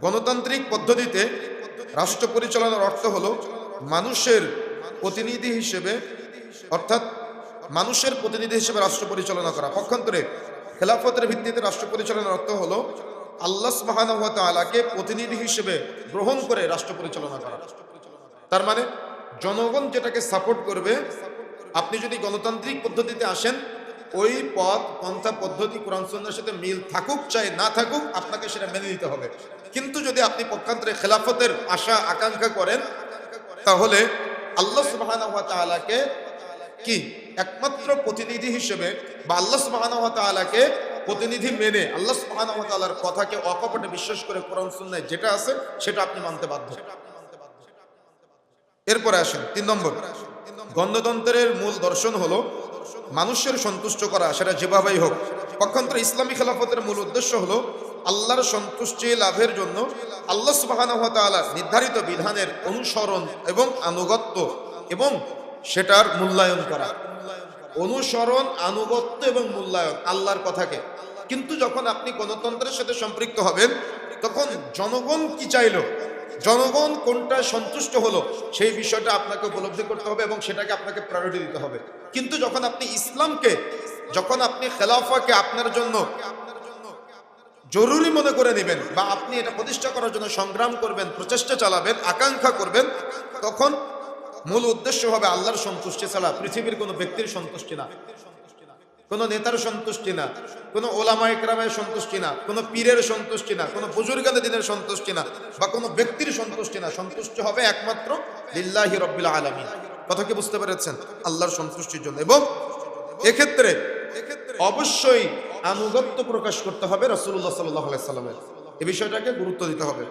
গণতান্ত্রিক পদ্ধতিতে রাষ্ট্র পরিচালনার অর্থ হলো মানুষের প্রতিনিধি হিসেবে, অর্থাৎ মানুষের প্রতিনিধি হিসেবে রাষ্ট্র পরিচালনা করা। পক্ষান্তরে খেলাফতের ভিত্তিতে রাষ্ট্র পরিচালনার অর্থ হলো আল্লাহ সুবহানাহু ওয়া তাআলাকে প্রতিনিধি হিসেবে গ্রহণ করে রাষ্ট্র পরিচালনা করা। তার মানে জনগণ যেটাকে সাপোর্ট করবে, আপনি যদি গণতান্ত্রিক পদ্ধতিতে আসেন, ওই পথ পন্থা পদ্ধতি কোরআন সুন্নাহর সাথে মিল থাকুক চাই না থাকুক, আপনাকে সেটা মেনে নিতে হবে। কিন্তু যদি আপনি পক্ষান্তরে খেলাফতের আশা আকাঙ্ক্ষা করেন, তাহলে আল্লাহ সুবহানাহু ওয়া তাআলাকে কি একমাত্র প্রতিনিধি হিসেবে বা আল্লাহ সুবহানাহু ওয়া তাআলাকে প্রতিনিধি মেনে আল্লাহ সুবহানাহু ওয়া তাআলার কথাকে অকপটে বিশ্বাস করে কোরআন সুন্নাহয় যেটা আছে সেটা আপনি মানতে বাধ্য। এরপরে আসেন ৩ নম্বর। গণতন্ত্রের মূল দর্শন হলো মানুষের সন্তুষ্ট করা, সেটা যেভাবেই হোক। পক্ষান্তরে ইসলামী খেলাফতের মূল উদ্দেশ্য হলো আল্লাহর সন্তুষ্টি লাভের জন্য আল্লাহ সুবহানাহু ওয়া তাআলার নির্ধারিত বিধানের অনুসরণ এবং আনুগত্য এবং সেটার মূল্যায়ন করা। অনুসরণ, আনুগত্য এবং মূল্যায়ন আল্লাহর কথাকে। কিন্তু যখন আপনি গণতন্ত্রের সাথে সম্পৃক্ত হবেন, তখন জনগণ কি চাইলো, জনগণ কোনটা সন্তুষ্ট হলো, সেই বিষয়টা আপনাকে উপলব্ধি করতে হবে এবং সেটাকে আপনাকে প্রায়োরিটি দিতে হবে। কিন্তু যখন আপনি ইসলামকে, যখন আপনি খেলাফাকে আপনার জন্য জরুরি মনে করে নেবেন বা আপনি এটা প্রতিষ্ঠা করার জন্য সংগ্রাম করবেন, প্রচেষ্টা চালাবেন, আকাঙ্ক্ষা করবেন, তখন মূল উদ্দেশ্য হবে আল্লাহর সন্তুষ্টি ছাড়া পৃথিবীর কোনো ব্যক্তির সন্তুষ্টি না, কোনো নেতার সন্তুষ্টি না, কোনো ওলামা ইকরামের সন্তুষ্টি না, কোনো পীরের সন্তুষ্টি না, কোনো বুজুর্গানে দিনের সন্তুষ্টি না, বা কোনো ব্যক্তির সন্তুষ্টি না। সন্তুষ্ট হবে একমাত্র লিল্লাহি রাব্বিল আলামিন। কথা কি বুঝতে পেরেছেন? আল্লাহর সন্তুষ্টির জন্য। এবং এক্ষেত্রে অবশ্যই আনুগত্য প্রকাশ করতে হবে রাসূলুল্লাহ সাল্লাল্লাহু আলাইহি সাল্লামের। এই বিষয়টাকে গুরুত্ব দিতে হবে।